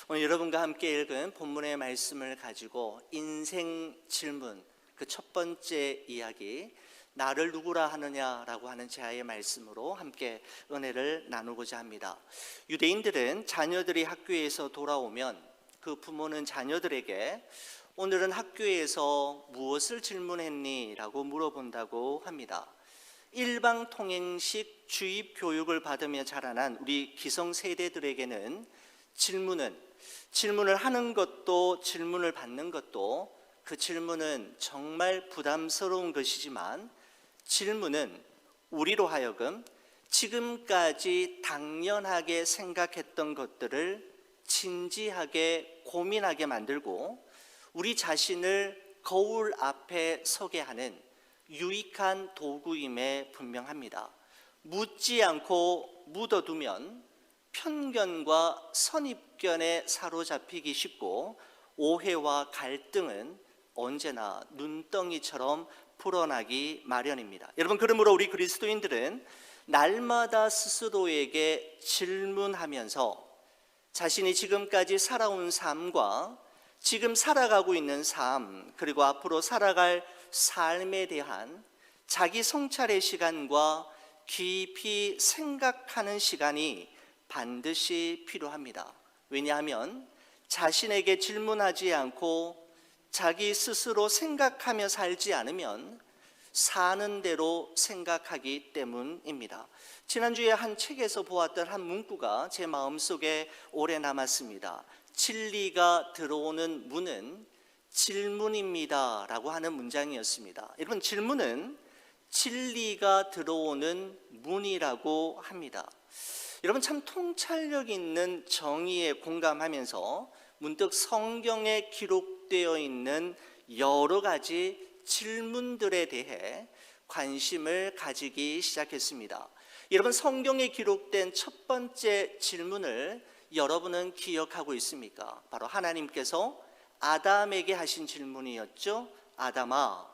오늘 여러분과 함께 읽은 본문의 말씀을 가지고 인생 질문, 그 첫 번째 이야기, 나를 누구라 하느냐라고 하는 제아의 말씀으로 함께 은혜를 나누고자 합니다. 유대인들은 자녀들이 학교에서 돌아오면 그 부모는 자녀들에게 오늘은 학교에서 무엇을 질문했니? 라고 물어본다고 합니다. 일방통행식 주입 교육을 받으며 자라난 우리 기성세대들에게는 질문을 하는 것도 질문을 받는 것도 그 질문은 정말 부담스러운 것이지만, 질문은 우리로 하여금 지금까지 당연하게 생각했던 것들을 진지하게 고민하게 만들고 우리 자신을 거울 앞에 서게 하는 유익한 도구임에 분명합니다. 묻지 않고 묻어두면 편견과 선입견에 사로잡히기 쉽고 오해와 갈등은 언제나 눈덩이처럼 풀어나기 마련입니다. 여러분, 그러므로 우리 그리스도인들은 날마다 스스로에게 질문하면서 자신이 지금까지 살아온 삶과 지금 살아가고 있는 삶, 그리고 앞으로 살아갈 삶에 대한 자기 성찰의 시간과 깊이 생각하는 시간이 반드시 필요합니다. 왜냐하면 자신에게 질문하지 않고 자기 스스로 생각하며 살지 않으면 사는 대로 생각하기 때문입니다. 지난주에 한 책에서 보았던 한 문구가 제 마음속에 오래 남았습니다. 진리가 들어오는 문은 질문입니다 라고 하는 문장이었습니다. 여러분, 질문은 진리가 들어오는 문이라고 합니다. 여러분, 참 통찰력 있는 정의에 공감하면서 문득 성경에 기록되어 있는 여러 가지 질문들에 대해 관심을 가지기 시작했습니다. 여러분, 성경에 기록된 첫 번째 질문을 여러분은 기억하고 있습니까? 바로 하나님께서 아담에게 하신 질문이었죠. 아담아,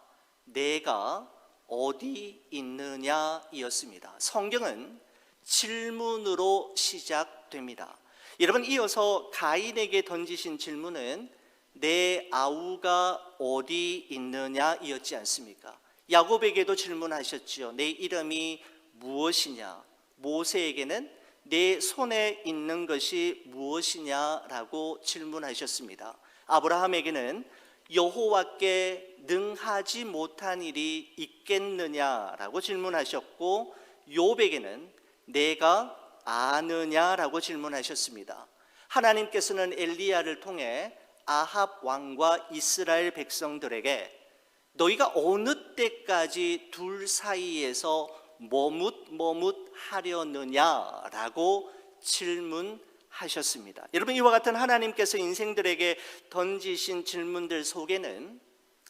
내가 어디 있느냐 이었습니다. 성경은 질문으로 시작됩니다. 여러분, 이어서 가인에게 던지신 질문은 내 아우가 어디 있느냐 이었지 않습니까? 야곱에게도 질문하셨지요. 내 이름이 무엇이냐? 모세에게는 내 손에 있는 것이 무엇이냐라고 질문하셨습니다. 아브라함에게는 여호와께 능하지 못한 일이 있겠느냐라고 질문하셨고, 욥에게는 내가 아느냐라고 질문하셨습니다. 하나님께서는 엘리야를 통해 아합 왕과 이스라엘 백성들에게 너희가 어느 때까지 둘 사이에서 머뭇하려느냐라고 질문하셨습니다. 여러분, 이와 같은 하나님께서 인생들에게 던지신 질문들 속에는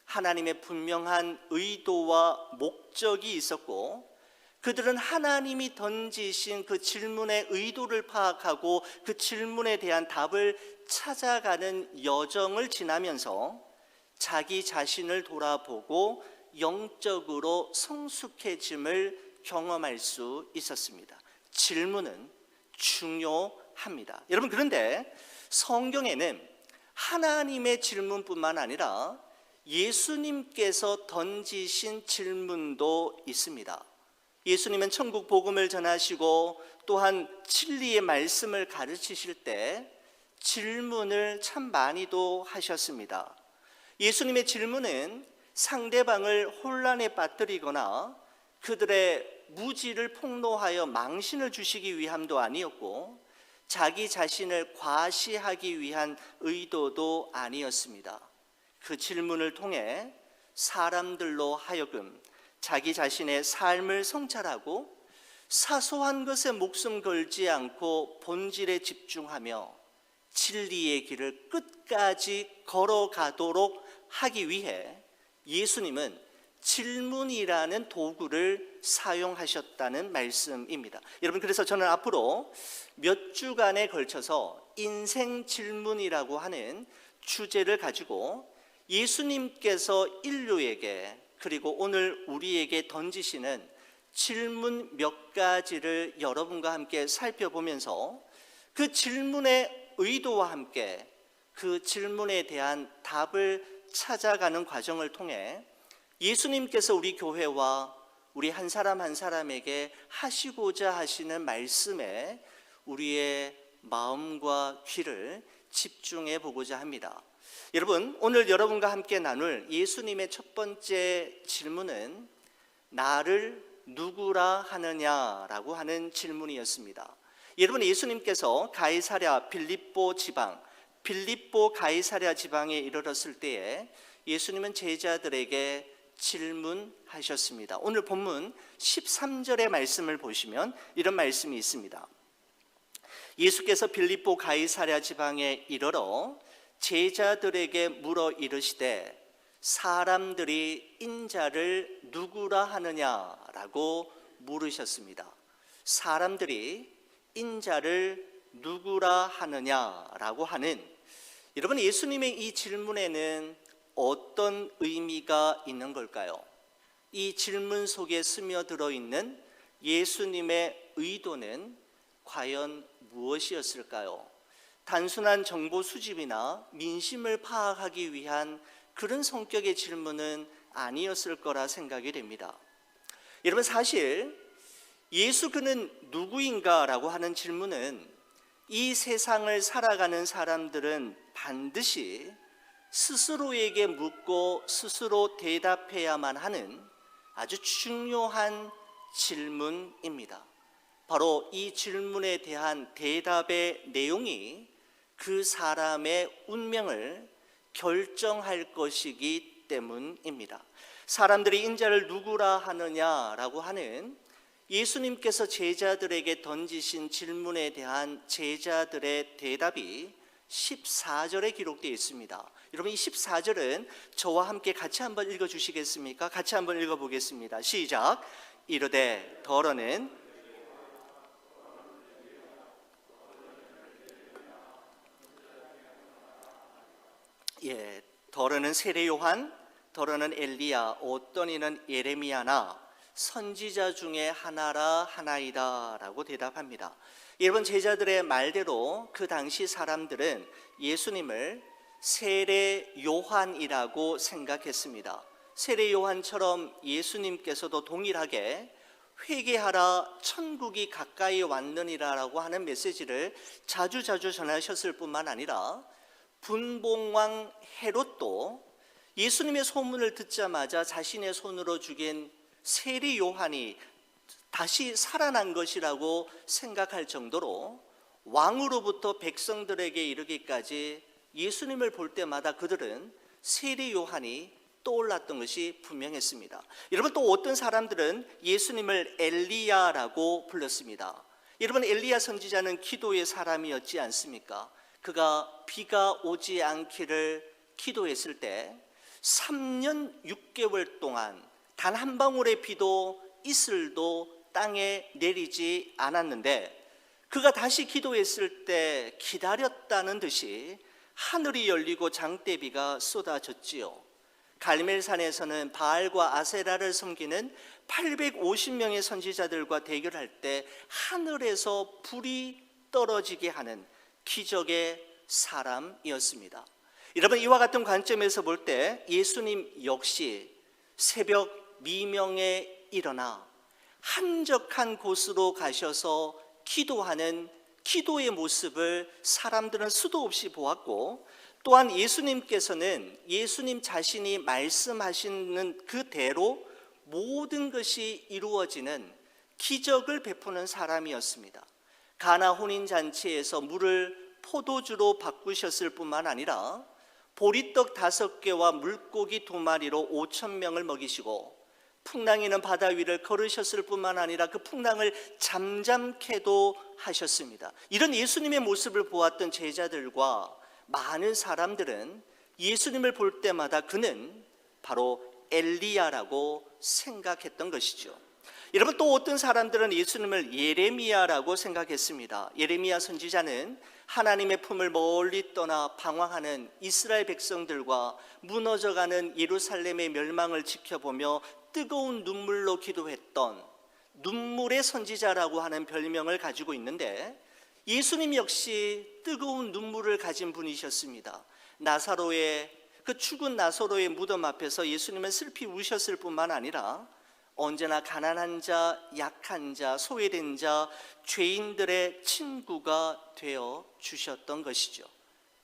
하나님의 분명한 의도와 목적이 있었고, 그들은 하나님이 던지신 그 질문의 의도를 파악하고 그 질문에 대한 답을 찾아가는 여정을 지나면서 자기 자신을 돌아보고 영적으로 성숙해짐을 경험할 수 있었습니다. 질문은 중요합니다. 여러분, 그런데 성경에는 하나님의 질문뿐만 아니라 예수님께서 던지신 질문도 있습니다. 예수님은 천국 복음을 전하시고 또한 진리의 말씀을 가르치실 때 질문을 참 많이도 하셨습니다. 예수님의 질문은 상대방을 혼란에 빠뜨리거나 그들의 무지를 폭로하여 망신을 주시기 위함도 아니었고, 자기 자신을 과시하기 위한 의도도 아니었습니다. 그 질문을 통해 사람들로 하여금 자기 자신의 삶을 성찰하고 사소한 것에 목숨 걸지 않고 본질에 집중하며 진리의 길을 끝까지 걸어가도록 하기 위해 예수님은 질문이라는 도구를 사용하셨다는 말씀입니다. 여러분, 그래서 저는 앞으로 몇 주간에 걸쳐서 인생 질문이라고 하는 주제를 가지고 예수님께서 인류에게, 그리고 오늘 우리에게 던지시는 질문 몇 가지를 여러분과 함께 살펴보면서 그 질문의 의도와 함께 그 질문에 대한 답을 찾아가는 과정을 통해 예수님께서 우리 교회와 우리 한 사람 한 사람에게 하시고자 하시는 말씀에 우리의 마음과 귀를 집중해 보고자 합니다. 여러분, 오늘 여러분과 함께 나눌 예수님의 첫 번째 질문은 나를 누구라 하느냐라고 하는 질문이었습니다. 여러분, 예수님께서 가이사랴 빌립보 가이사랴 지방에 이르렀을 때에 예수님은 제자들에게 질문하셨습니다. 오늘 본문 13절의 말씀을 보시면 이런 말씀이 있습니다. 예수께서 빌립보 가이사랴 지방에 이르러 제자들에게 물어 이르시되 사람들이 인자를 누구라 하느냐라고 물으셨습니다. 사람들이 인자를 누구라 하느냐라고 하는, 여러분, 예수님의 이 질문에는 어떤 의미가 있는 걸까요? 이 질문 속에 스며들어 있는 예수님의 의도는 과연 무엇이었을까요? 단순한 정보 수집이나 민심을 파악하기 위한 그런 성격의 질문은 아니었을 거라 생각이 됩니다. 여러분, 사실 예수 그는 누구인가라고 하는 질문은 이 세상을 살아가는 사람들은 반드시 스스로에게 묻고 스스로 대답해야만 하는 아주 중요한 질문입니다. 바로 이 질문에 대한 대답의 내용이 그 사람의 운명을 결정할 것이기 때문입니다. 사람들이 인자를 누구라 하느냐라고 하는 예수님께서 제자들에게 던지신 질문에 대한 제자들의 대답이 14절에 기록되어 있습니다. 여러분, 이 14절은 저와 함께 같이 한번 읽어주시겠습니까? 같이 한번 읽어보겠습니다. 시작. 이르되 더러는 더러는 세례 요한, 더러는 엘리야, 어떤 이는 예레미야나 선지자 중에 하나라 하나이다 라고 대답합니다. 여러분, 제자들의 말대로 그 당시 사람들은 예수님을 세례 요한이라고 생각했습니다. 세례 요한처럼 예수님께서도 동일하게 회개하라 천국이 가까이 왔느니라라고 하는 메시지를 자주 전하셨을 뿐만 아니라 분봉왕 헤롯도 예수님의 소문을 듣자마자 자신의 손으로 죽인 세례 요한이 다시 살아난 것이라고 생각할 정도로 왕으로부터 백성들에게 이르기까지 예수님을 볼 때마다 그들은 세례 요한이 떠올랐던 것이 분명했습니다. 여러분, 또 어떤 사람들은 예수님을 엘리야라고 불렀습니다. 여러분, 엘리야 선지자는 기도의 사람이었지 않습니까? 그가 비가 오지 않기를 기도했을 때 3년 6개월 동안 단 한 방울의 비도 이슬도 땅에 내리지 않았는데, 그가 다시 기도했을 때 기다렸다는 듯이 하늘이 열리고 장대비가 쏟아졌지요. 갈멜산에서는 바알과 아세라를 섬기는 850명의 선지자들과 대결할 때 하늘에서 불이 떨어지게 하는 기적의 사람이었습니다. 여러분, 이와 같은 관점에서 볼 때 예수님 역시 새벽 미명에 일어나 한적한 곳으로 가셔서 기도하는 기도의 모습을 사람들은 수도 없이 보았고, 또한 예수님께서는 예수님 자신이 말씀하시는 그대로 모든 것이 이루어지는 기적을 베푸는 사람이었습니다. 가나 혼인잔치에서 물을 포도주로 바꾸셨을 뿐만 아니라 보리떡 5개와 물고기 2마리로 5,000명을 먹이시고, 풍랑이는 바다 위를 걸으셨을 뿐만 아니라 그 풍랑을 잠잠케도 하셨습니다. 이런 예수님의 모습을 보았던 제자들과 많은 사람들은 예수님을 볼 때마다 그는 바로 엘리야라고 생각했던 것이죠. 여러분, 또 어떤 사람들은 예수님을 예레미야라고 생각했습니다. 예레미야 선지자는 하나님의 품을 멀리 떠나 방황하는 이스라엘 백성들과 무너져가는 예루살렘의 멸망을 지켜보며 뜨거운 눈물로 기도했던 눈물의 선지자라고 하는 별명을 가지고 있는데, 예수님 역시 뜨거운 눈물을 가진 분이셨습니다. 나사로의 그 죽은 나사로의 무덤 앞에서 예수님은 슬피 우셨을 뿐만 아니라 언제나 가난한 자, 약한 자, 소외된 자, 죄인들의 친구가 되어 주셨던 것이죠.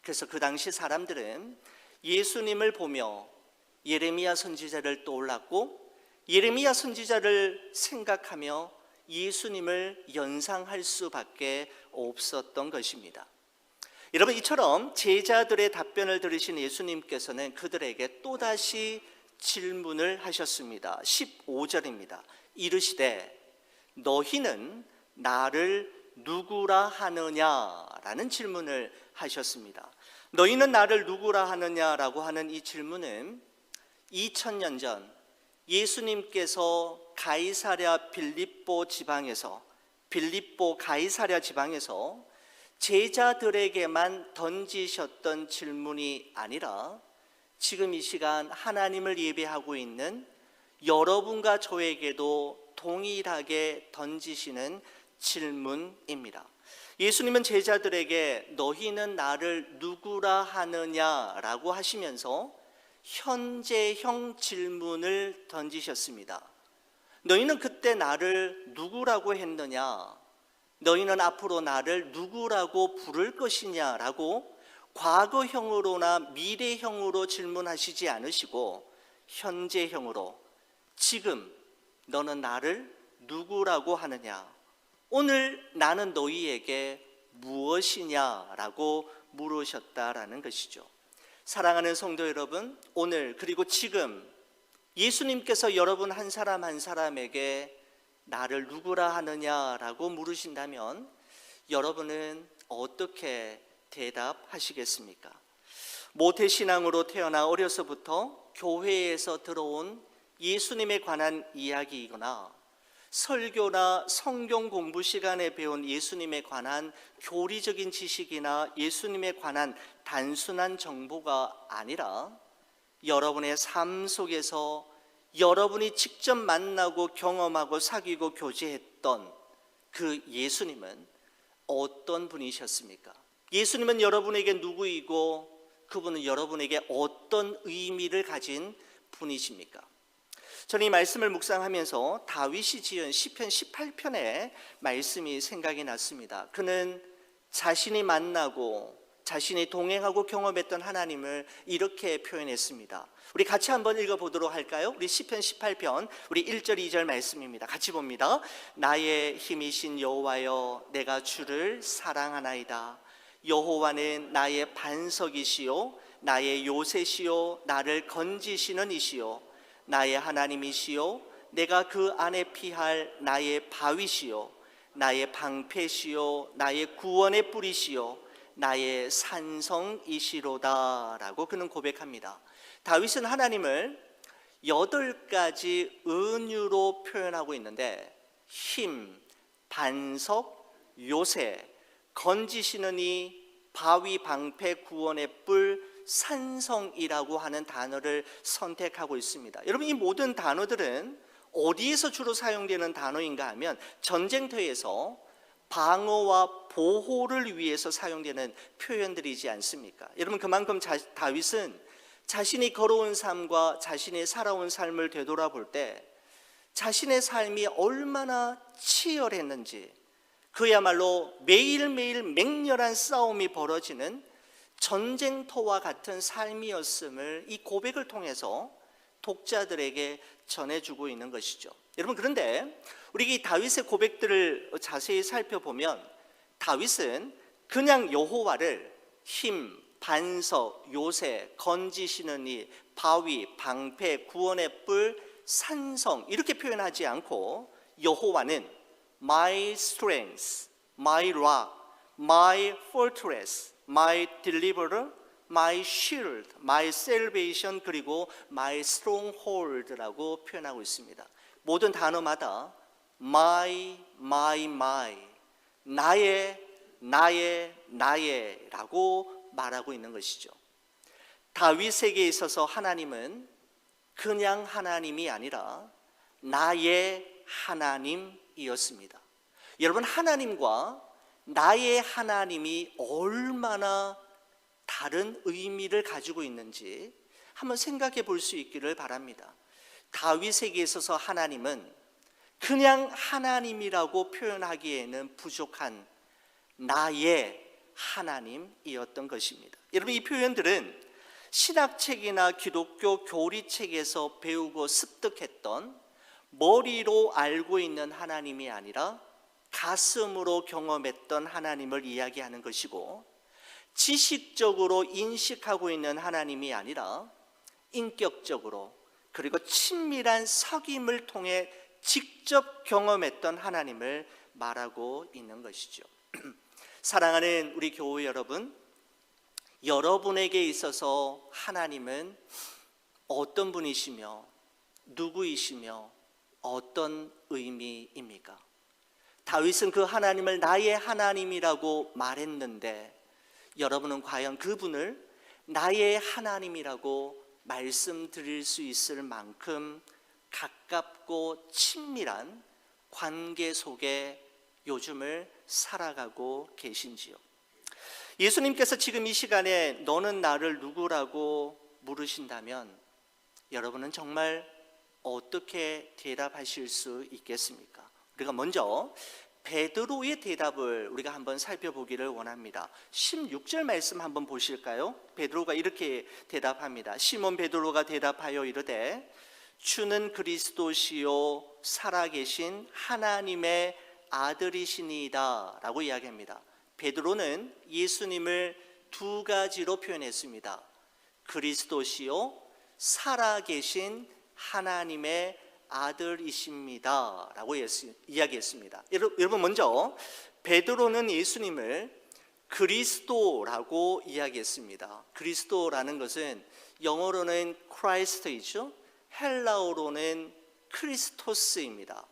그래서 그 당시 사람들은 예수님을 보며 예레미야 선지자를 떠올랐고, 예레미야 선지자를 생각하며 예수님을 연상할 수밖에 없었던 것입니다. 여러분, 이처럼 제자들의 답변을 들으신 예수님께서는 그들에게 또다시 질문을 하셨습니다. 15절입니다. 이르시되 너희는 나를 누구라 하느냐라는 질문을 하셨습니다. 너희는 나를 누구라 하느냐라고 하는 이 질문은 2000년 전 예수님께서 빌립보 가이사랴 지방에서 제자들에게만 던지셨던 질문이 아니라 지금 이 시간 하나님을 예배하고 있는 여러분과 저에게도 동일하게 던지시는 질문입니다. 예수님은 제자들에게 너희는 나를 누구라 하느냐라고 하시면서 현재형 질문을 던지셨습니다. 너희는 그때 나를 누구라고 했느냐? 너희는 앞으로 나를 누구라고 부를 것이냐라고 과거형으로나 미래형으로 질문하시지 않으시고 현재형으로 지금 너는 나를 누구라고 하느냐? 오늘 나는 너희에게 무엇이냐라고 물으셨다라는 것이죠. 사랑하는 성도 여러분, 오늘 그리고 지금 예수님께서 여러분 한 사람 한 사람에게 나를 누구라 하느냐라고 물으신다면 여러분은 어떻게 대답하시겠습니까? 모태신앙으로 태어나 어려서부터 교회에서 들어온 예수님에 관한 이야기이거나 설교나 성경 공부 시간에 배운 예수님에 관한 교리적인 지식이나 예수님에 관한 단순한 정보가 아니라 여러분의 삶 속에서 여러분이 직접 만나고 경험하고 사귀고 교제했던 그 예수님은 어떤 분이셨습니까? 예수님은 여러분에게 누구이고 그분은 여러분에게 어떤 의미를 가진 분이십니까? 저는 이 말씀을 묵상하면서 다윗이 지은 시편 18편의 말씀이 생각이 났습니다. 그는 자신이 만나고 자신이 동행하고 경험했던 하나님을 이렇게 표현했습니다. 우리 같이 한번 읽어보도록 할까요? 우리 시편 18편 우리 1절 2절 말씀입니다. 같이 봅니다. 나의 힘이신 여호와여 내가 주를 사랑하나이다. 여호와는 나의 반석이시요 나의 요새시요 나를 건지시는 이시요 나의 하나님이시요 내가 그 안에 피할 나의 바위시요 나의 방패시요 나의 구원의 뿌리시요 나의 산성이시로다 라고 그는 고백합니다. 다윗은 하나님을 8가지 은유로 표현하고 있는데 힘, 반석, 요새, 건지시는 이, 바위, 방패, 구원의 뿔, 산성이라고 하는 단어를 선택하고 있습니다. 여러분, 이 모든 단어들은 어디에서 주로 사용되는 단어인가 하면 전쟁터에서 방어와 보호를 위해서 사용되는 표현들이지 않습니까? 여러분, 그만큼 다윗은 자신이 걸어온 삶과 자신이 살아온 삶을 되돌아볼 때 자신의 삶이 얼마나 치열했는지, 그야말로 매일매일 맹렬한 싸움이 벌어지는 전쟁터와 같은 삶이었음을 이 고백을 통해서 독자들에게 전해주고 있는 것이죠. 여러분, 그런데 우리 이 다윗의 고백들을 자세히 살펴보면 다윗은 그냥 여호와를 힘, 반석, 요새, 건지시는 이, 바위, 방패, 구원의 뿔, 산성 이렇게 표현하지 않고 여호와는 my strength, my rock, my fortress, my deliverer, my shield, my salvation 그리고 my stronghold라고 표현하고 있습니다. 모든 단어마다 my, 나의 라고 말하고 있는 것이죠. 다윗에게 있어서 하나님은 그냥 하나님이 아니라 나의 하나님이었습니다. 여러분, 하나님과 나의 하나님이 얼마나 다른 의미를 가지고 있는지 한번 생각해 볼 수 있기를 바랍니다. 다윗에게 있어서 하나님은 그냥 하나님이라고 표현하기에는 부족한 나의 하나님이었던 것입니다. 여러분, 이 표현들은 신학책이나 기독교 교리책에서 배우고 습득했던 머리로 알고 있는 하나님이 아니라 가슴으로 경험했던 하나님을 이야기하는 것이고, 지식적으로 인식하고 있는 하나님이 아니라 인격적으로 그리고 친밀한 사귐을 통해 직접 경험했던 하나님을 말하고 있는 것이죠. 사랑하는 우리 교회 여러분, 여러분에게 있어서 하나님은 어떤 분이시며 누구이시며 어떤 의미입니까? 다윗은 그 하나님을 나의 하나님이라고 말했는데, 여러분은 과연 그분을 나의 하나님이라고 말씀드릴 수 있을 만큼 가깝고 친밀한 관계 속에 요즘을 살아가고 계신지요? 예수님께서 지금 이 시간에 너는 나를 누구라고 물으신다면 여러분은 정말 어떻게 대답하실 수 있겠습니까? 우리가 먼저 베드로의 대답을 우리가 한번 살펴보기를 원합니다. 16절 말씀 한번 보실까요? 베드로가 이렇게 대답합니다. 시몬 베드로가 대답하여 이르되 주는 그리스도시요 살아계신 하나님의 아들이시니이다 라고 이야기합니다. 베드로는 예수님을 두 가지로 표현했습니다. 그리스도시요 살아계신 하나님의 아들이십니다 라고 이야기했습니다. 여러분, 먼저 베드로는 예수님을 그리스도라고 이야기했습니다. 그리스도라는 것은 영어로는 크라이스트이죠, 헬라어로는 크리스토스입니다.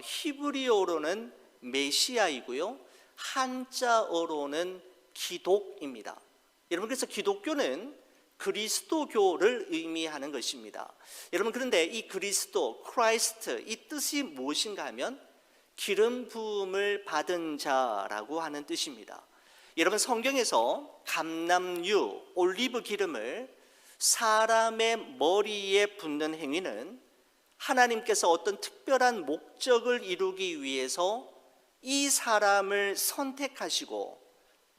히브리어로는 메시아이고요, 한자어로는 기독입니다. 여러분, 그래서 기독교는 그리스도교를 의미하는 것입니다. 여러분, 그런데 이 그리스도, 크라이스트, 이 뜻이 무엇인가 하면 기름 부음을 받은 자라고 하는 뜻입니다. 여러분, 성경에서 감람유, 올리브 기름을 사람의 머리에 붓는 행위는 하나님께서 어떤 특별한 목적을 이루기 위해서 이 사람을 선택하시고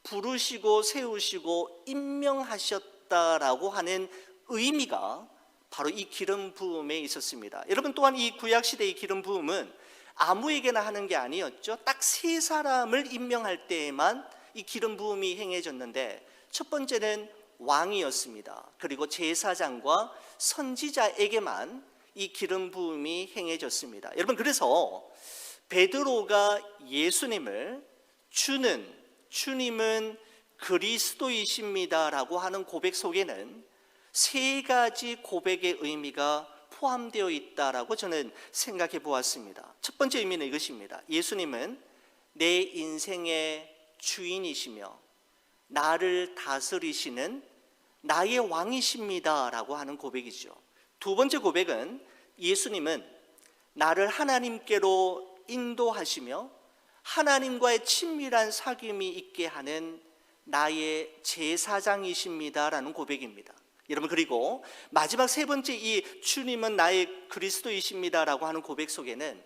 부르시고 세우시고 임명하셨다라고 하는 의미가 바로 이 기름 부음에 있었습니다. 여러분, 또한 이 구약 시대의 기름 부음은 아무에게나 하는 게 아니었죠. 딱 세 사람을 임명할 때에만 이 기름 부음이 행해졌는데, 첫 번째는 왕이었습니다. 그리고 제사장과 선지자에게만 이 기름 부음이 행해졌습니다. 여러분, 그래서 베드로가 예수님을 주님은 그리스도이십니다라고 하는 고백 속에는 세 가지 고백의 의미가 포함되어 있다라고 저는 생각해 보았습니다. 첫 번째 의미는 이것입니다. 예수님은 내 인생의 주인이시며 나를 다스리시는 나의 왕이십니다라고 하는 고백이죠. 두 번째 고백은 예수님은 나를 하나님께로 인도하시며 하나님과의 친밀한 사귐이 있게 하는 나의 제사장이십니다라는 고백입니다. 여러분, 그리고 마지막 세 번째 이 주님은 나의 그리스도이십니다라고 하는 고백 속에는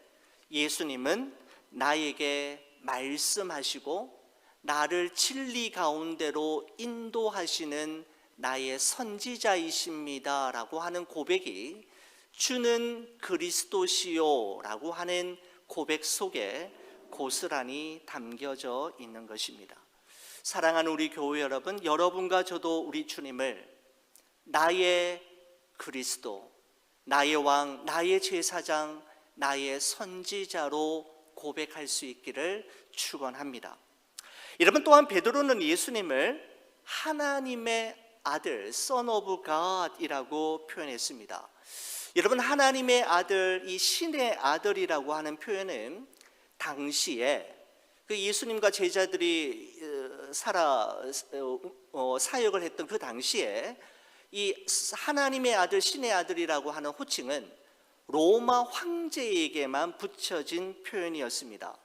예수님은 나에게 말씀하시고 나를 진리 가운데로 인도하시는 나의 선지자이십니다라고 하는 고백이 주는 그리스도시요라고 하는 고백 속에 고스란히 담겨져 있는 것입니다. 사랑하는 우리 교회 여러분, 여러분과 저도 우리 주님을 나의 그리스도, 나의 왕, 나의 제사장, 나의 선지자로 고백할 수 있기를 축원합니다. 여러분, 또한 베드로는 예수님을 하나님의 아들, Son of God이라고 표현했습니다. 여러분, 하나님의 아들, 이 신의 아들이라고 하는 표현은 당시에 그 예수님과 제자들이 사역을 했던 그 당시에 이 하나님의 아들, 신의 아들이라고 하는 호칭은 로마 황제에게만 붙여진 표현이었습니다.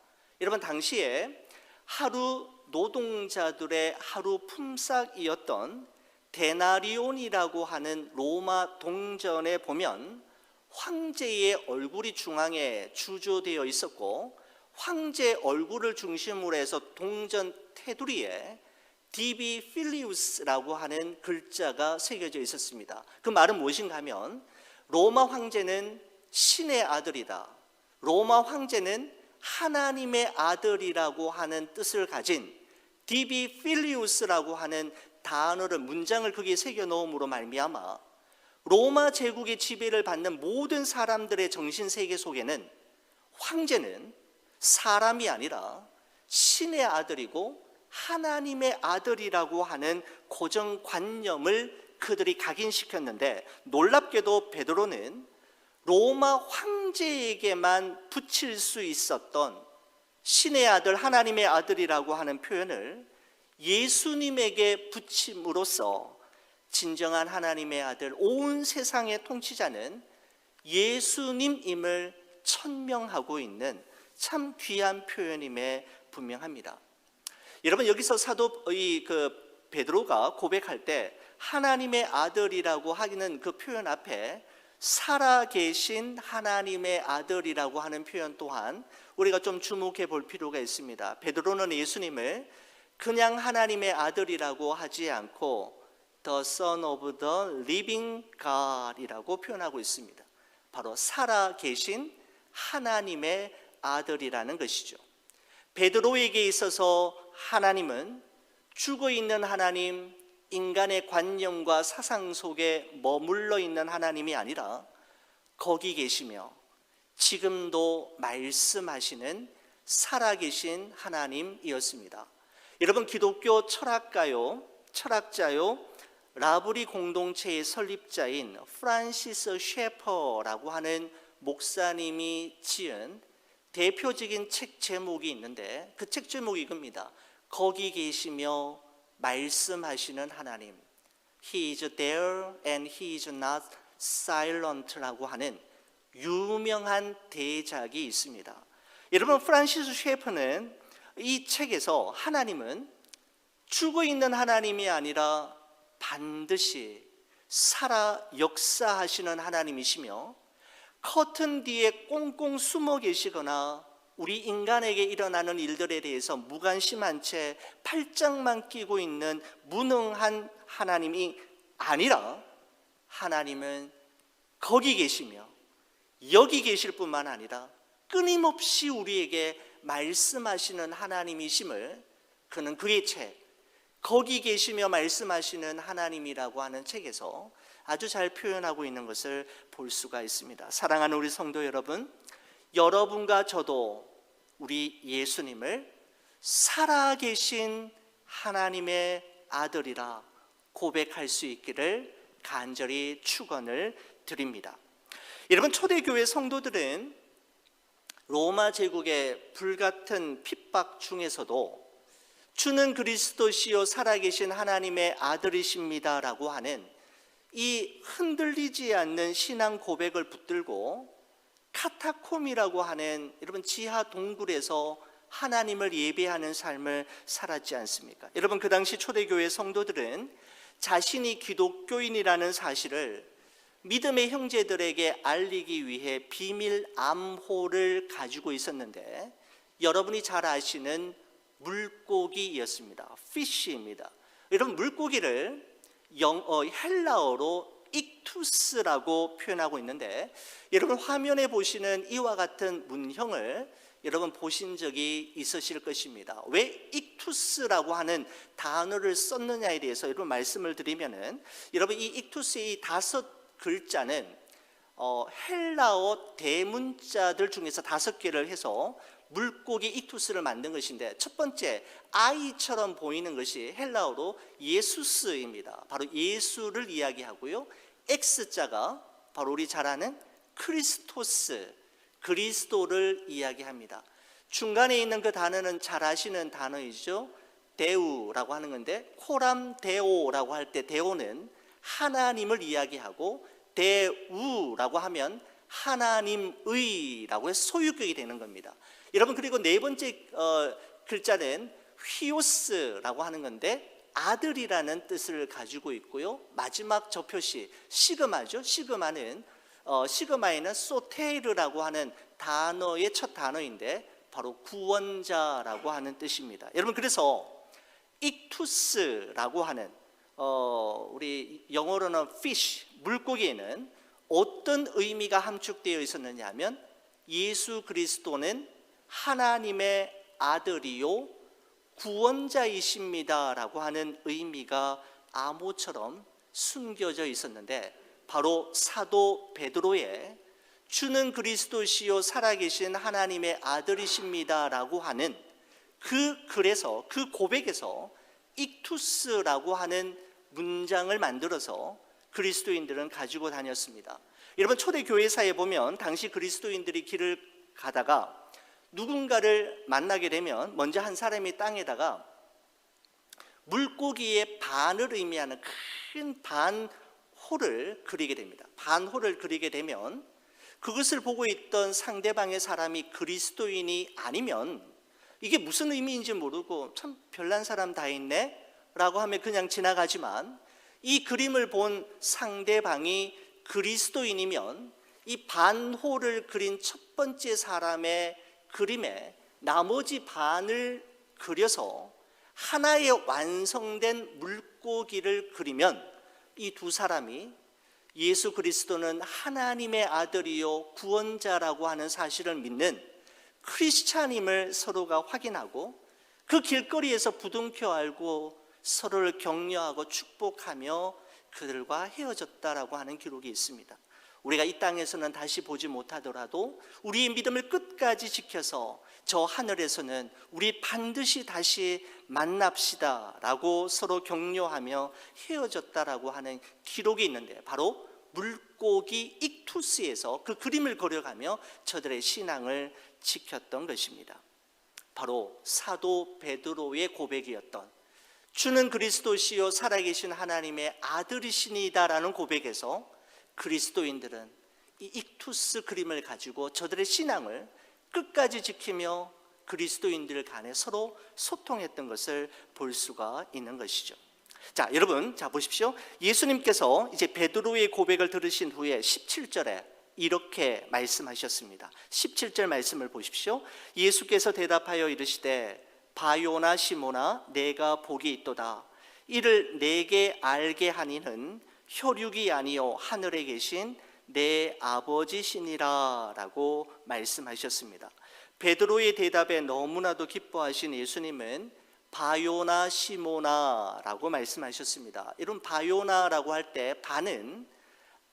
여러분, 당시에 하루 노동자들의 하루 품삯이었던 데나리온이라고 하는 로마 동전에 보면 황제의 얼굴이 중앙에 주조되어 있었고, 황제 얼굴을 중심으로 해서 동전 테두리에 디비 필리우스라고 하는 글자가 새겨져 있었습니다. 그 말은 무엇인가 하면 로마 황제는 신의 아들이다, 로마 황제는 하나님의 아들이라고 하는 뜻을 가진 디비 필리우스라고 하는 단어를, 문장을 거기에 새겨 넣음으로 말미암아 로마 제국의 지배를 받는 모든 사람들의 정신세계 속에는 황제는 사람이 아니라 신의 아들이고 하나님의 아들이라고 하는 고정관념을 그들이 각인시켰는데, 놀랍게도 베드로는 로마 황제에게만 붙일 수 있었던 신의 아들, 하나님의 아들이라고 하는 표현을 예수님에게 붙임으로써 진정한 하나님의 아들, 온 세상의 통치자는 예수님임을 천명하고 있는 참 귀한 표현임에 분명합니다. 여러분, 여기서 사도 베드로가 고백할 때 하나님의 아들이라고 하는 그 표현 앞에 살아계신 하나님의 아들이라고 하는 표현 또한 우리가 좀 주목해 볼 필요가 있습니다. 베드로는 예수님을 그냥 하나님의 아들이라고 하지 않고 The Son of the Living God이라고 표현하고 있습니다. 바로 살아계신 하나님의 아들이라는 것이죠. 베드로에게 있어서 하나님은 죽어있는 하나님, 인간의 관념과 사상 속에 머물러 있는 하나님이 아니라 거기 계시며 지금도 말씀하시는 살아계신 하나님이었습니다. 여러분, 기독교 철학자요 라브리 공동체의 설립자인 프란시스 셰퍼라고 하는 목사님이 지은 대표적인 책 제목이 있는데, 그 책 제목이 이겁니다. 거기 계시며 말씀하시는 하나님. He is there and he is not silent라고 하는 유명한 대작이 있습니다. 여러분, 프란시스 셰퍼는 이 책에서 하나님은 죽어있는 하나님이 아니라 반드시 살아 역사하시는 하나님이시며, 커튼 뒤에 꽁꽁 숨어 계시거나 우리 인간에게 일어나는 일들에 대해서 무관심한 채 팔짱만 끼고 있는 무능한 하나님이 아니라, 하나님은 거기 계시며 여기 계실 뿐만 아니라 끊임없이 우리에게 말씀하시는 하나님이심을 그는 그의 책 거기 계시며 말씀하시는 하나님이라고 하는 책에서 아주 잘 표현하고 있는 것을 볼 수가 있습니다. 사랑하는 우리 성도 여러분, 여러분과 저도 우리 예수님을 살아계신 하나님의 아들이라 고백할 수 있기를 간절히 축원을 드립니다. 여러분, 초대교회 성도들은 로마 제국의 불같은 핍박 중에서도 주는 그리스도시요 살아계신 하나님의 아들이십니다라고 하는 이 흔들리지 않는 신앙 고백을 붙들고 카타콤이라고 하는, 여러분, 지하 동굴에서 하나님을 예배하는 삶을 살았지 않습니까? 여러분, 그 당시 초대교회 성도들은 자신이 기독교인이라는 사실을 믿음의 형제들에게 알리기 위해 비밀 암호를 가지고 있었는데, 여러분이 잘 아시는 물고기였습니다. 피쉬입니다. 여러분, 물고기를 헬라어로 익투스라고 표현하고 있는데, 여러분 화면에 보시는 이와 같은 문형을 여러분 보신 적이 있으실 것입니다. 왜 익투스라고 하는 단어를 썼느냐에 대해서 여러분 말씀을 드리면은, 여러분 이 익투스의 5글자는 헬라어 대문자들 중에서 5개를 해서 물고기 익투스를 만든 것인데, 첫 번째 I처럼 보이는 것이 헬라어로 예수스입니다. 바로 예수를 이야기하고요. X자가 바로 우리 잘 아는 크리스토스, 그리스도를 이야기합니다. 중간에 있는 그 단어는 잘 아시는 단어이죠. 데우라고 하는 건데, 코람 데오라고 할 때 데오는 하나님을 이야기하고, 데우라고 하면 하나님의라고 해서 소유격이 되는 겁니다. 여러분, 그리고 네 번째 글자는 휘오스라고 하는 건데 아들이라는 뜻을 가지고 있고요. 마지막 저표시 시그마죠. 시그마에는 소테르라고 하는 단어의 첫 단어인데 바로 구원자라고 하는 뜻입니다. 여러분, 그래서 익투스라고 하는 우리 영어로는 fish, 물고기에는 어떤 의미가 함축되어 있었느냐 하면 예수 그리스도는 하나님의 아들이요 구원자이십니다 라고 하는 의미가 암호처럼 숨겨져 있었는데, 바로 사도 베드로의 주는 그리스도시요 살아계신 하나님의 아들이십니다 라고 하는 그 글에서, 그 고백에서 익투스라고 하는 문장을 만들어서 그리스도인들은 가지고 다녔습니다. 여러분, 초대 교회사에 보면 당시 그리스도인들이 길을 가다가 누군가를 만나게 되면 먼저 한 사람이 땅에다가 물고기의 반을 의미하는 큰 반홀을 그리게 됩니다. 반홀을 그리게 되면 그것을 보고 있던 상대방의 사람이 그리스도인이 아니면 이게 무슨 의미인지 모르고 참 별난 사람 다 있네 라고 하면 그냥 지나가지만, 이 그림을 본 상대방이 그리스도인이면 이 반홀을 그린 첫 번째 사람의 그림에 나머지 반을 그려서 하나의 완성된 물고기를 그리면 이 두 사람이 예수 그리스도는 하나님의 아들이요 구원자라고 하는 사실을 믿는 크리스찬임을 서로가 확인하고 그 길거리에서 부둥켜 알고 서로를 격려하고 축복하며 그들과 헤어졌다라고 하는 기록이 있습니다. 우리가 이 땅에서는 다시 보지 못하더라도 우리의 믿음을 끝까지 지켜서 저 하늘에서는 우리 반드시 다시 만납시다 라고 서로 격려하며 헤어졌다라고 하는 기록이 있는데, 바로 물고기 익투스에서 그 그림을 그려가며 저들의 신앙을 지켰던 것입니다. 바로 사도 베드로의 고백이었던 주는 그리스도시요 살아계신 하나님의 아들이시니다라는 고백에서 그리스도인들은 이 익투스 그림을 가지고 저들의 신앙을 끝까지 지키며 그리스도인들 간에 서로 소통했던 것을 볼 수가 있는 것이죠. 자, 여러분, 자 보십시오. 예수님께서 이제 베드로의 고백을 들으신 후에 17절에 이렇게 말씀하셨습니다. 17절 말씀을 보십시오. 예수께서 대답하여 이르시되 바요나 시모나 내가 복이 있도다. 이를 내게 알게 하니는 혈육이 아니요 하늘에 계신 내 아버지시니라 라고 말씀하셨습니다. 베드로의 대답에 너무나도 기뻐하신 예수님은 바요나 시모나 라고 말씀하셨습니다. 이런 바요나라고 할 때 바는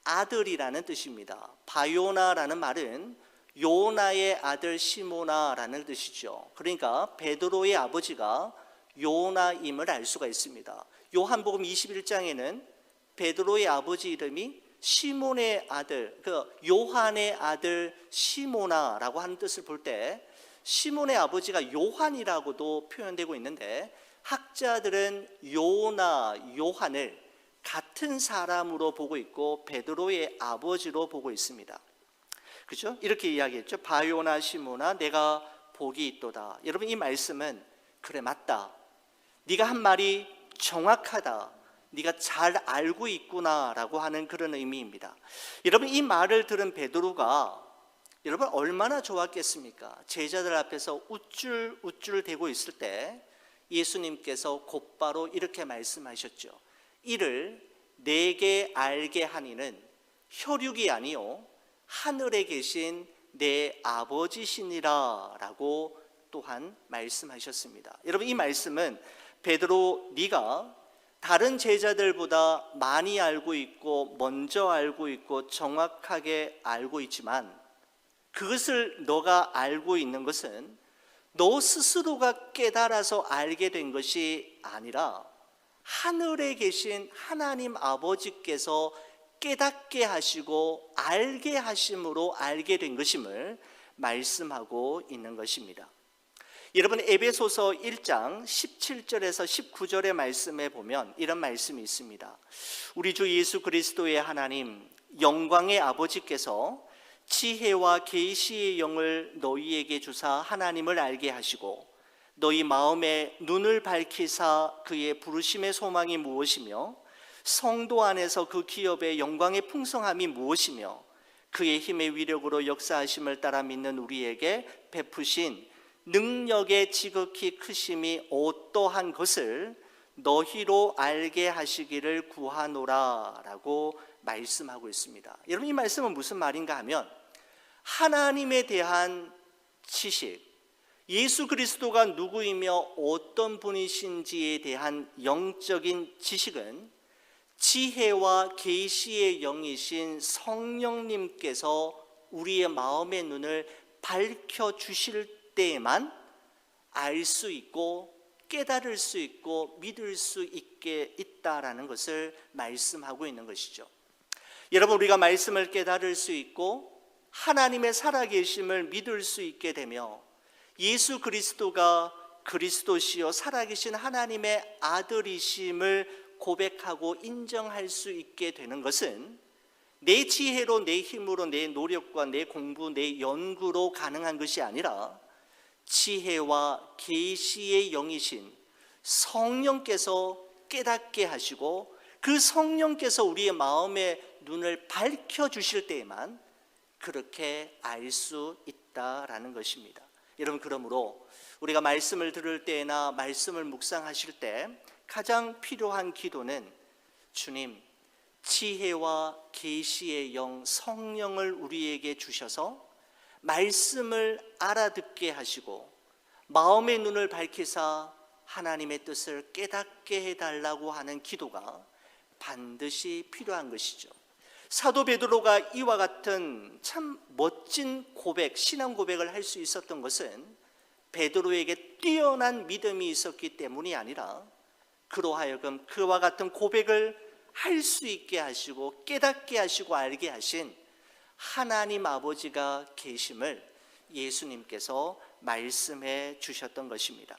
아들이라는 뜻입니다. 바요나라는 말은 요나의 아들 시모나라는 뜻이죠. 그러니까 베드로의 아버지가 요나임을 알 수가 있습니다. 요한복음 21장에는 베드로의 아버지 이름이 시몬의 아들, 요한의 아들 시모나라고 하는 뜻을 볼 때 시몬의 아버지가 요한이라고도 표현되고 있는데, 학자들은 요나, 요한을 같은 사람으로 보고 있고 베드로의 아버지로 보고 있습니다. 그렇죠? 이렇게 이야기했죠. 바요나 시모나 내가 복이 있도다. 여러분, 이 말씀은 그래 맞다, 네가 한 말이 정확하다, 네가 잘 알고 있구나라고 하는 그런 의미입니다. 여러분, 이 말을 들은 베드로가 여러분 얼마나 좋았겠습니까? 제자들 앞에서 우쭐우쭐 대고 있을 때 예수님께서 곧바로 이렇게 말씀하셨죠. 이를 내게 알게 하니는 혈육이 아니요 하늘에 계신 내 아버지시니라 라고 또한 말씀하셨습니다. 여러분, 이 말씀은 베드로, 네가 다른 제자들보다 많이 알고 있고 먼저 알고 있고 정확하게 알고 있지만, 그것을 너가 알고 있는 것은 너 스스로가 깨달아서 알게 된 것이 아니라 하늘에 계신 하나님 아버지께서 깨닫게 하시고 알게 하심으로 알게 된 것임을 말씀하고 있는 것입니다. 여러분, 에베소서 1장 17절에서 19절의 말씀에 보면 이런 말씀이 있습니다. 우리 주 예수 그리스도의 하나님 영광의 아버지께서 지혜와 계시의 영을 너희에게 주사 하나님을 알게 하시고 너희 마음의 눈을 밝히사 그의 부르심의 소망이 무엇이며 성도 안에서 그 기업의 영광의 풍성함이 무엇이며 그의 힘의 위력으로 역사하심을 따라 믿는 우리에게 베푸신 능력의 지극히 크심이 어떠한 것을 너희로 알게 하시기를 구하노라 라고 말씀하고 있습니다. 여러분, 이 말씀은 무슨 말인가 하면 하나님에 대한 지식, 예수 그리스도가 누구이며 어떤 분이신지에 대한 영적인 지식은 지혜와 계시의 영이신 성령님께서 우리의 마음의 눈을 밝혀주실 때에만 알 수 있고 깨달을 수 있고 믿을 수 있게 있다라는 것을 말씀하고 있는 것이죠. 여러분, 우리가 말씀을 깨달을 수 있고 하나님의 살아계심을 믿을 수 있게 되며 예수 그리스도가 그리스도시요 살아계신 하나님의 아들이심을 고백하고 인정할 수 있게 되는 것은 내 지혜로, 내 힘으로, 내 노력과 내 공부, 내 연구로 가능한 것이 아니라 지혜와 계시의 영이신 성령께서 깨닫게 하시고 그 성령께서 우리의 마음의 눈을 밝혀주실 때에만 그렇게 알 수 있다라는 것입니다. 여러분, 그러므로 우리가 말씀을 들을 때나 말씀을 묵상하실 때 가장 필요한 기도는 주님, 지혜와 계시의 영 성령을 우리에게 주셔서 말씀을 알아듣게 하시고 마음의 눈을 밝히사 하나님의 뜻을 깨닫게 해달라고 하는 기도가 반드시 필요한 것이죠. 사도 베드로가 이와 같은 참 멋진 고백, 신앙 고백을 할 수 있었던 것은 베드로에게 뛰어난 믿음이 있었기 때문이 아니라 그로 하여금 그와 같은 고백을 할 수 있게 하시고 깨닫게 하시고 알게 하신 하나님 아버지가 계심을 예수님께서 말씀해 주셨던 것입니다.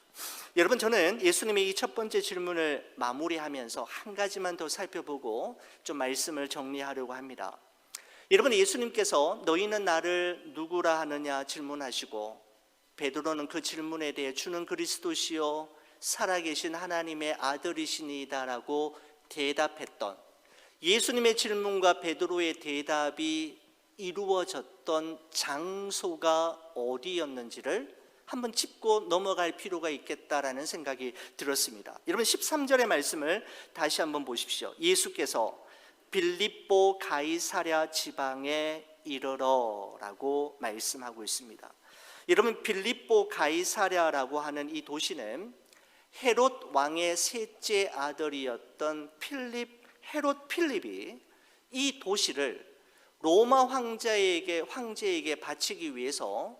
여러분, 저는 예수님의 이 첫 번째 질문을 마무리하면서 한 가지만 더 살펴보고 좀 말씀을 정리하려고 합니다. 여러분, 예수님께서 너희는 나를 누구라 하느냐 질문하시고 베드로는 그 질문에 대해 주는 그리스도시요 살아계신 하나님의 아들이시니이다라고 대답했던 예수님의 질문과 베드로의 대답이 이루어졌던 장소가 어디였는지를 한번 짚고 넘어갈 필요가 있겠다라는 생각이 들었습니다. 여러분, 13절의 말씀을 다시 한번 보십시오. 예수께서 빌립보 가이사랴 지방에 이르러라고 말씀하고 있습니다. 여러분, 빌립보 가이사랴라고 하는 이 도시는 헤롯 왕의 셋째 아들이었던 헤롯 필립이 이 도시를 로마 황제에게 바치기 위해서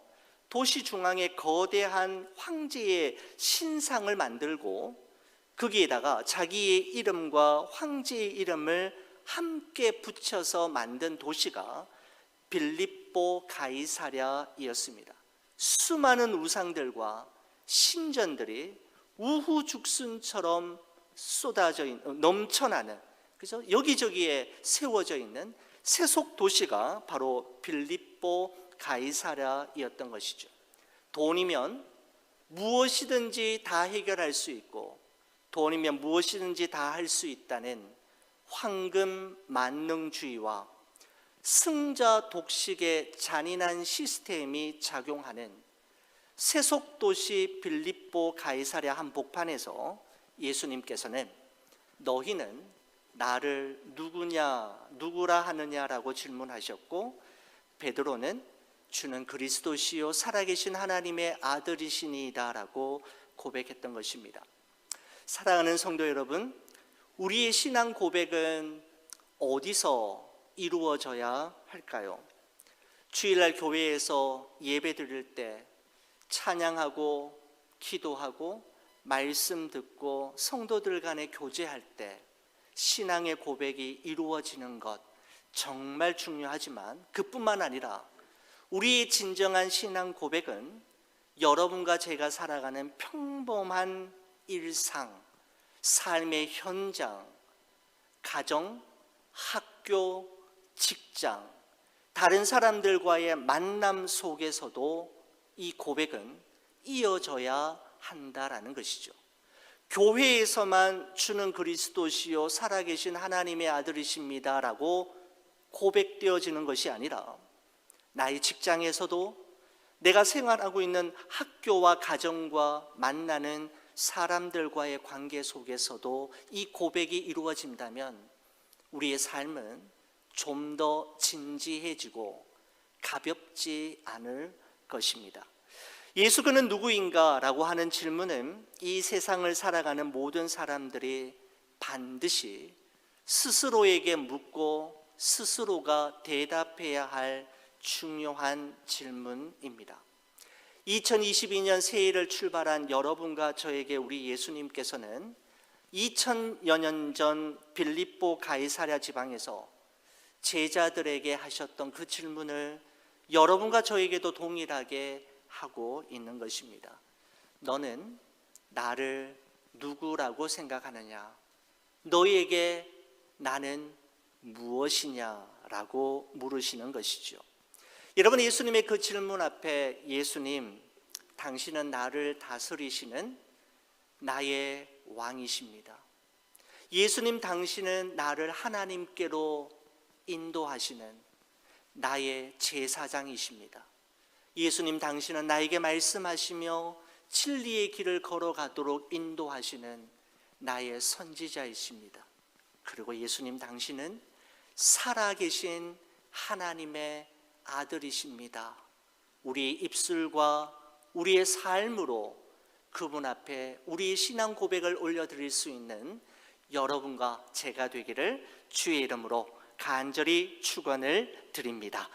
도시 중앙에 거대한 황제의 신상을 만들고 거기에다가 자기의 이름과 황제의 이름을 함께 붙여서 만든 도시가 빌립보 가이사랴이었습니다. 수많은 우상들과 신전들이 우후죽순처럼 넘쳐나는, 그죠? 여기저기에 세워져 있는 세속 도시가 바로 빌립보 가이사랴이었던 것이죠. 돈이면 무엇이든지 다 해결할 수 있고 돈이면 무엇이든지 다 할 수 있다는 황금 만능주의와 승자 독식의 잔인한 시스템이 작용하는 세속 도시 빌립보 가이사랴 한복판에서 예수님께서는 너희는 나를 누구라 하느냐라고 질문하셨고 베드로는 주는 그리스도시요 살아계신 하나님의 아들이시니이다라고 고백했던 것입니다. 사랑하는 성도 여러분, 우리의 신앙 고백은 어디서 이루어져야 할까요? 주일날 교회에서 예배 드릴 때 찬양하고 기도하고 말씀 듣고 성도들 간에 교제할 때 신앙의 고백이 이루어지는 것 정말 중요하지만 그뿐만 아니라 우리의 진정한 신앙 고백은 여러분과 제가 살아가는 평범한 일상, 삶의 현장, 가정, 학교, 직장, 다른 사람들과의 만남 속에서도 이 고백은 이어져야 한다라는 것이죠. 교회에서만 주는 그리스도시요 살아계신 하나님의 아들이십니다라고 고백되어지는 것이 아니라 나의 직장에서도, 내가 생활하고 있는 학교와 가정과 만나는 사람들과의 관계 속에서도 이 고백이 이루어진다면 우리의 삶은 좀 더 진지해지고 가볍지 않을 것입니다. 예수 그는 누구인가? 라고 하는 질문은 이 세상을 살아가는 모든 사람들이 반드시 스스로에게 묻고 스스로가 대답해야 할 중요한 질문입니다. 2022년 새해를 출발한 여러분과 저에게 우리 예수님께서는 2000여 년 전 빌립보 가이사랴 지방에서 제자들에게 하셨던 그 질문을 여러분과 저에게도 동일하게 하고 있는 것입니다. 너는 나를 누구라고 생각하느냐? 너에게 나는 무엇이냐라고 물으시는 것이죠. 여러분, 예수님의 그 질문 앞에 예수님, 당신은 나를 다스리시는 나의 왕이십니다. 예수님, 당신은 나를 하나님께로 인도하시는 나의 제사장이십니다. 예수님, 당신은 나에게 말씀하시며 진리의 길을 걸어가도록 인도하시는 나의 선지자이십니다. 그리고 예수님, 당신은 살아계신 하나님의 아들이십니다. 우리의 입술과 우리의 삶으로 그분 앞에 우리의 신앙 고백을 올려드릴 수 있는 여러분과 제가 되기를 주의 이름으로 간절히 축원을 드립니다.